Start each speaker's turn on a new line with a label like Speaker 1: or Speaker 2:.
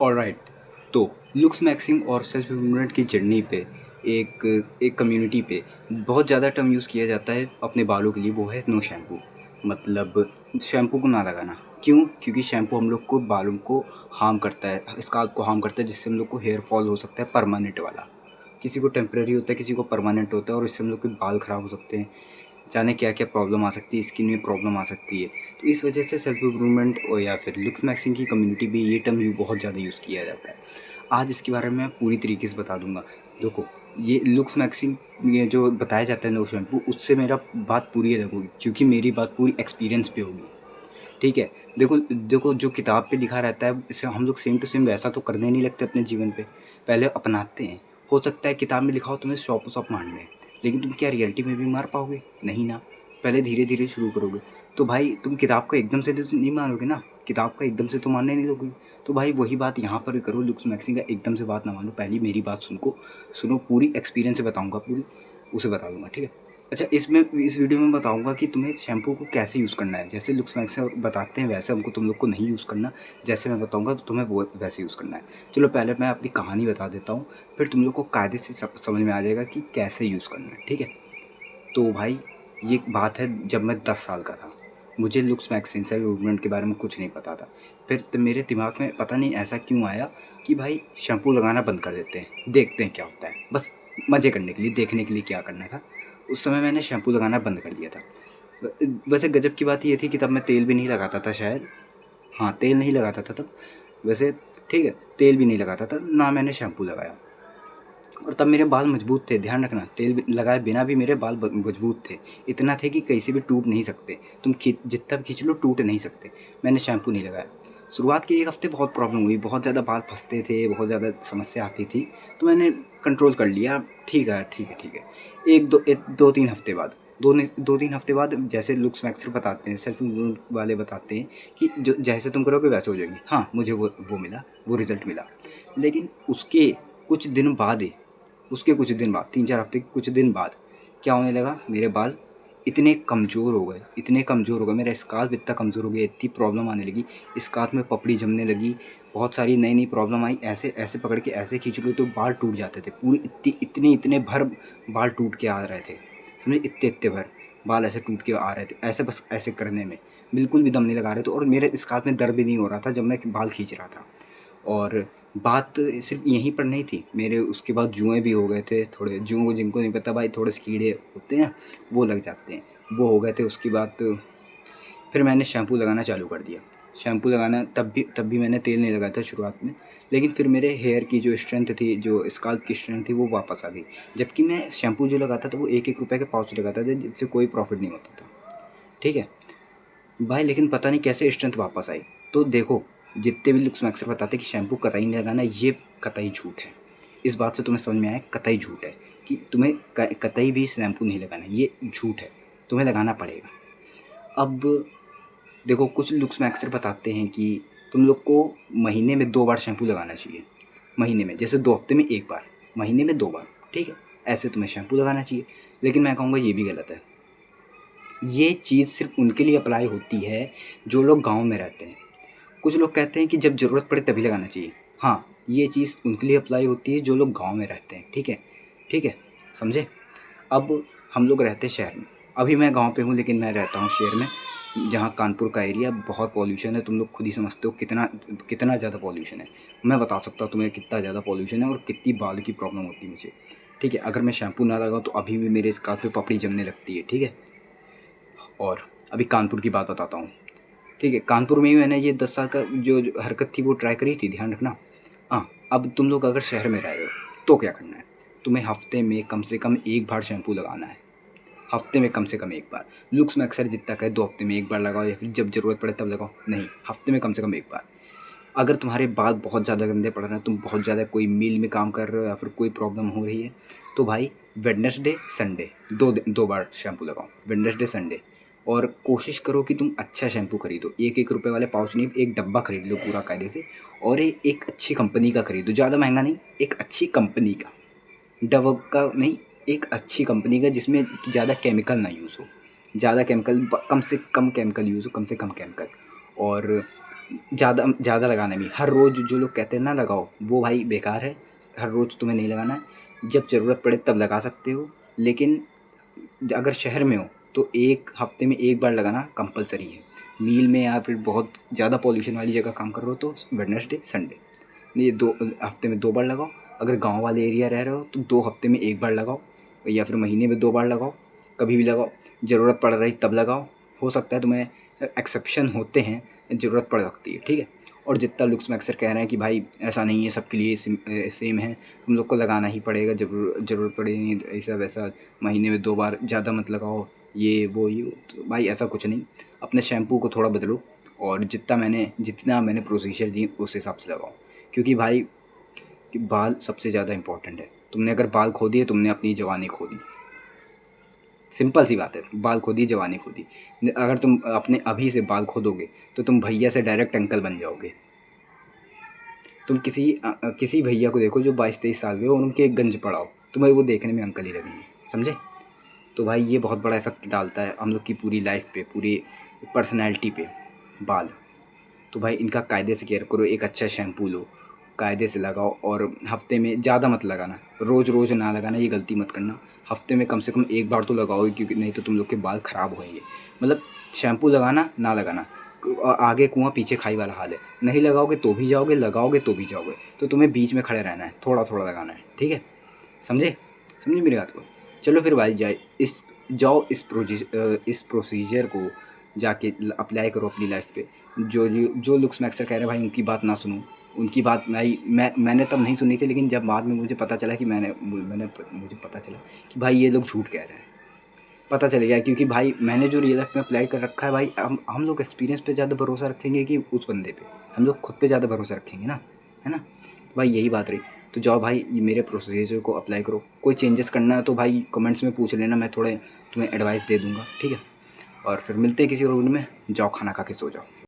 Speaker 1: Alright. तो looks maxing और self improvement की जर्नी पे एक एक कम्युनिटी पे बहुत ज़्यादा टर्म यूज़ किया जाता है अपने बालों के लिए, वो है नो शैम्पू। मतलब शैम्पू को ना लगाना। क्यों? क्योंकि शैम्पू हम लोग को बालों को हार्म करता है, स्काल्प को हार्म करता है, जिससे हम लोग को हेयर फॉल हो सकता है परमानेंट वाला। किसी को टेम्परेरी होता है, किसी को परमानेंट होता है, और इससे हम लोग के बाल ख़राब हो सकते हैं। जाने क्या क्या प्रॉब्लम आ सकती है, स्किन में प्रॉब्लम आ सकती है। तो इस वजह से सेल्फ इम्प्रूवमेंट और या फिर लुक्स मैक्सिंग की कम्युनिटी में ये टर्म बहुत ज़्यादा यूज़ किया जाता है। आज इसके बारे में मैं पूरी तरीके से बता दूंगा। देखो, ये लुक्स मैक्सिंग ये जो बताया जाता है नो शैम्पू, उससे मेरा बात पूरी अलग होगी, क्योंकि मेरी बात पूरी एक्सपीरियंस पे होगी। ठीक है। देखो देखो, जो किताब पे लिखा रहता है इसे हम लोग सेम टू सेम वैसा तो करने नहीं लगते अपने जीवन पे, पहले अपनाते हैं। हो सकता है किताब में लिखा हो तुम्हें सौ सौ मार लें, लेकिन तुम क्या रियलिटी में भी मार पाओगे? नहीं ना। पहले धीरे धीरे शुरू करोगे। तो भाई तुम किताब को एकदम से तो नहीं मानोगे ना, किताब का एकदम से तो मानने नहीं लोगे। तो भाई वही बात यहाँ पर भी करो, लुक्स मैक्सिंग का एकदम से बात ना मानो, पहली मेरी बात सुनो, पूरी एक्सपीरियंस से बताऊँगा, पूरी उसे बता दूँगा। ठीक है। अच्छा, इसमें इस वीडियो में बताऊंगा कि तुम्हें शैम्पू को कैसे यूज़ करना है। जैसे लुक्स मैक्स से बताते हैं वैसे हमको तुम लोग को नहीं यूज़ करना। जैसे मैं बताऊंगा तो तुम्हें वो वैसे यूज़ करना है। चलो पहले मैं अपनी कहानी बता देता हूँ, फिर तुम लोग को कायदे से समझ में आ जाएगा कि कैसे यूज़ करना है। ठीक है। तो भाई ये बात है जब मैं 10 साल का था, मुझे लुक्स मैक्सिन से मूवमेंट के बारे में कुछ नहीं पता था। फिर तो मेरे दिमाग में पता नहीं ऐसा क्यों आया कि भाई शैम्पू लगाना बंद कर देते हैं, देखते हैं क्या होता है, बस मज़े करने के लिए, देखने के लिए क्या करना था। उस समय मैंने शैम्पू लगाना बंद कर दिया था। वैसे गजब की बात ये थी कि तब मैं तेल भी नहीं लगाता था शायद। हाँ, तेल नहीं लगाता था तब वैसे। ठीक है, तेल भी नहीं लगाता था, ना मैंने शैम्पू लगाया। और तब मेरे बाल मजबूत थे, ध्यान रखना, तेल लगाए बिना भी मेरे बाल मजबूत थे। इतना थे कि कैसे भी टूट नहीं सकते, तुम जितना भी खींच लो टूट नहीं सकते। मैंने शैम्पू नहीं लगाया। शुरुआत के 1 हफ़्ते बहुत प्रॉब्लम हुई, बहुत ज़्यादा बाल फंसते थे, बहुत ज़्यादा समस्या आती थी। तो मैंने कंट्रोल कर लिया, ठीक है ठीक है ठीक है। 1-2-3 हफ़्ते बाद, 2-3 हफ़्ते बाद जैसे लुक्स मैक्सर बताते हैं, सेल्फ इम्प्रूवमेंट वाले बताते हैं कि जो जैसे तुम करोगे वैसे हो जाएगी। हाँ, मुझे वो मिला, वो रिज़ल्ट मिला। लेकिन कुछ दिन बाद ही उसके कुछ दिन बाद, 3-4 हफ़्ते के कुछ दिन बाद क्या होने लगा, मेरे बाल इतने कमज़ोर हो गए, इतने कमज़ोर हो गए, मेरा स्काल्प इतना कमज़ोर हो गया, इतनी प्रॉब्लम आने लगी, स्काल्प में पपड़ी जमने लगी, बहुत सारी नई-नई प्रॉब्लम आई। ऐसे ऐसे पकड़ के ऐसे खींच लो तो बाल टूट जाते थे, पूरी इतने भर बाल टूट के आ रहे थे। समझे? इतने भर बाल ऐसे टूट के आ रहे थे, ऐसे बस ऐसे करने में बिल्कुल भी दम नहीं लगा रहे थे, और मेरे स्काल्प में दर्द भी नहीं हो रहा था जब मैं बाल खींच रहा था। और बात सिर्फ यहीं पर नहीं थी, मेरे उसके बाद जुएँ भी हो गए थे थोड़े। जुओं को जिनको नहीं पता भाई, थोड़े से कीड़े होते हैं वो लग जाते हैं, वो हो गए थे। उसके बाद तो फिर मैंने शैम्पू लगाना चालू कर दिया। शैम्पू लगाना तब भी मैंने तेल नहीं लगाया था शुरुआत में। लेकिन फिर मेरे हेयर की जो स्ट्रेंथ थी, जो स्काल्प की स्ट्रेंथ थी, वो वापस आ गई। जबकि मैं शैम्पू जो लगाता था वो 1-1 रुपये के पाउच लगाता था, जिससे कोई प्रॉफिट नहीं होता था। ठीक है भाई, लेकिन पता नहीं कैसे स्ट्रेंथ वापस आई। तो देखो, जितने भी लुक्स मैक्सर बताते हैं कि शैम्पू कतई नहीं लगाना, ये कतई झूठ है। इस बात से तुम्हें समझ में आया, कतई झूठ है कि तुम्हें कतई भी शैम्पू नहीं लगाना, ये झूठ है, तुम्हें लगाना पड़ेगा। अब देखो, कुछ लुक्स मैक्सर बताते हैं कि तुम लोग को महीने में 2 बार शैम्पू लगाना चाहिए। महीने में, जैसे 2 हफ्ते में 1 बार, महीने में 2 बार। ठीक है, ऐसे तुम्हें शैम्पू लगाना चाहिए। लेकिन मैं कहूँगा ये भी गलत है। ये चीज़ सिर्फ उनके लिए अप्लाई होती है जो लोग गाँव में रहते हैं। कुछ लोग कहते हैं कि जब ज़रूरत पड़े तभी लगाना चाहिए। हाँ, ये चीज़ उनके लिए अप्लाई होती है जो लोग गाँव में रहते हैं। ठीक है, ठीक है, समझे? अब हम लोग रहते हैं शहर में। अभी मैं गाँव पे हूँ, लेकिन मैं रहता हूँ शहर में, जहाँ कानपुर का एरिया बहुत पॉल्यूशन है। तुम लोग खुद ही समझते हो कितना कितना ज़्यादा पॉल्यूशन है। मैं बता सकता हूँ तुम्हें कितना ज़्यादा पॉल्यूशन है और कितनी बाल की प्रॉब्लम होती है मुझे। ठीक है, अगर मैं शैम्पू ना लगाऊँ तो अभी भी मेरे स्काल्प पे पपड़ी जमने लगती है। ठीक है। और अभी कानपुर की बात बताता हूँ। ठीक है, कानपुर में ही मैंने ये 10 साल का जो हरकत थी वो ट्राई करी थी, ध्यान रखना। हाँ, अब तुम लोग अगर शहर में रह रहे हो तो क्या करना है, तुम्हें हफ्ते में कम से कम 1 बार शैम्पू लगाना है। हफ्ते में कम से कम 1 बार। लुक्स में अक्सर जितना कहे 2 हफ्ते में 1 बार लगाओ, या फिर जब ज़रूरत पड़े तब लगाओ, नहीं, हफ्ते में कम से कम 1 बार। अगर तुम्हारे बाल बहुत ज़्यादा गंदे पड़ रहे हैं, तुम बहुत ज़्यादा कोई मील में काम कर रहे हो या फिर कोई प्रॉब्लम हो रही है, तो भाई वेडनेसडे संडे 2 बार शैम्पू लगाओ, वेडनेसडे संडे। और कोशिश करो कि तुम अच्छा शैम्पू खरीदो, 1-1 रुपये वाले पाउच नहीं, एक डब्बा खरीद लो पूरा कायदे से। और एक अच्छी कंपनी का खरीदो, ज़्यादा महंगा नहीं, एक अच्छी कंपनी का, डव का नहीं, एक अच्छी कंपनी का जिसमें ज़्यादा केमिकल ना यूज़ हो, ज़्यादा केमिकल कम से कम केमिकल यूज़ हो, कम से कम केमिकल। और ज़्यादा ज़्यादा लगाना भी, हर रोज़ जो लोग कहते हैं ना लगाओ, वो भाई बेकार है। हर रोज़ तुम्हें नहीं लगाना है, जब ज़रूरत पड़े तब लगा सकते हो। लेकिन अगर शहर में हो तो एक हफ्ते में एक बार लगाना कंपलसरी है। मील में या फिर बहुत ज़्यादा पॉल्यूशन वाली जगह काम कर रहे हो तो वेडनेसडे संडे, ये दो हफ्ते में 2 बार लगाओ। अगर गांव वाले एरिया रह रहे हो तो 2 हफ्ते में 1 बार लगाओ, या फिर महीने में 2 बार लगाओ, कभी भी लगाओ। ज़रूरत पड़ रही तब लगाओ। हो सकता है तुम्हें, एक्सेप्शन होते हैं, ज़रूरत पड़ सकती है, ठीक है। और जितना लुक्स में अक्सर कह रहे हैं कि भाई ऐसा नहीं है, सबके लिए सेम है, तुम लोग को लगाना ही पड़ेगा, ज़रूरत पड़ेगी ऐसा वैसा, महीने में 2 बार, ज़्यादा मत लगाओ, ये तो भाई ऐसा कुछ नहीं। अपने शैम्पू को थोड़ा बदलो, और जितना मैंने प्रोसीजर दी उस हिसाब से लगाओ। क्योंकि भाई कि बाल सबसे ज़्यादा इम्पोर्टेंट है। तुमने अगर बाल खो दिए, तुमने अपनी जवानी खो दी। सिंपल सी बात है, बाल खो दी, जवानी खो दी। अगर तुम अपने अभी से बाल खो दोगे तो तुम भैया से डायरेक्ट अंकल बन जाओगे। तुम किसी भैया को देखो जो 22-23 साल के हो और उनके एक गंज पड़ा हो, तुम्हें वो देखने में अंकल ही लगेंगे, समझे। तो भाई ये बहुत बड़ा इफ़ेक्ट डालता है हम लोग की पूरी लाइफ पे, पूरी पर्सनैलिटी पे, बाल। तो भाई इनका कायदे से केयर करो, एक अच्छा शैम्पू लो, कायदे से लगाओ, और हफ्ते में ज़्यादा मत लगाना, रोज़ रोज़ ना लगाना, ये गलती मत करना। हफ्ते में कम से कम एक बार तो लगाओ, क्योंकि नहीं तो तुम लोग के बाल ख़राब होंगे। मतलब शैम्पू लगाना ना लगाना, आगे कुआं पीछे खाई वाला हाल है। नहीं लगाओगे तो भी जाओगे, लगाओगे तो भी जाओगे। तो तुम्हें बीच में खड़े रहना है, थोड़ा थोड़ा लगाना है, ठीक है। समझे समझे मेरी बात को। चलो फिर भाई इस प्रोसीजर को जाके अप्लाई करो अपनी लाइफ पे। जो लुक्स मैं अक्सर कह रहे हैं भाई, उनकी बात ना सुनो। उनकी बात मैंने तब नहीं सुनी थी, लेकिन जब बाद में मुझे पता चला कि मुझे पता चला कि भाई ये लोग झूठ कह रहे हैं, पता चल गया। क्योंकि भाई मैंने जो रियल लाइफ में अप्लाई कर रखा है भाई, हम लोग एक्सपीरियंस पे ज़्यादा भरोसा रखेंगे कि उस बंदे पे, हम लोग खुद पे ज़्यादा भरोसा रखेंगे ना, है ना। तो भाई यही बात रही। तो जाओ भाई, ये मेरे प्रोसीजर को अप्लाई करो। कोई चेंजेस करना है तो भाई कमेंट्स में पूछ लेना, मैं थोड़े तुम्हें एडवाइस दे दूँगा, ठीक है। और फिर मिलते हैं किसी और वीडियो में। जाओ खाना खा के सो जाओ।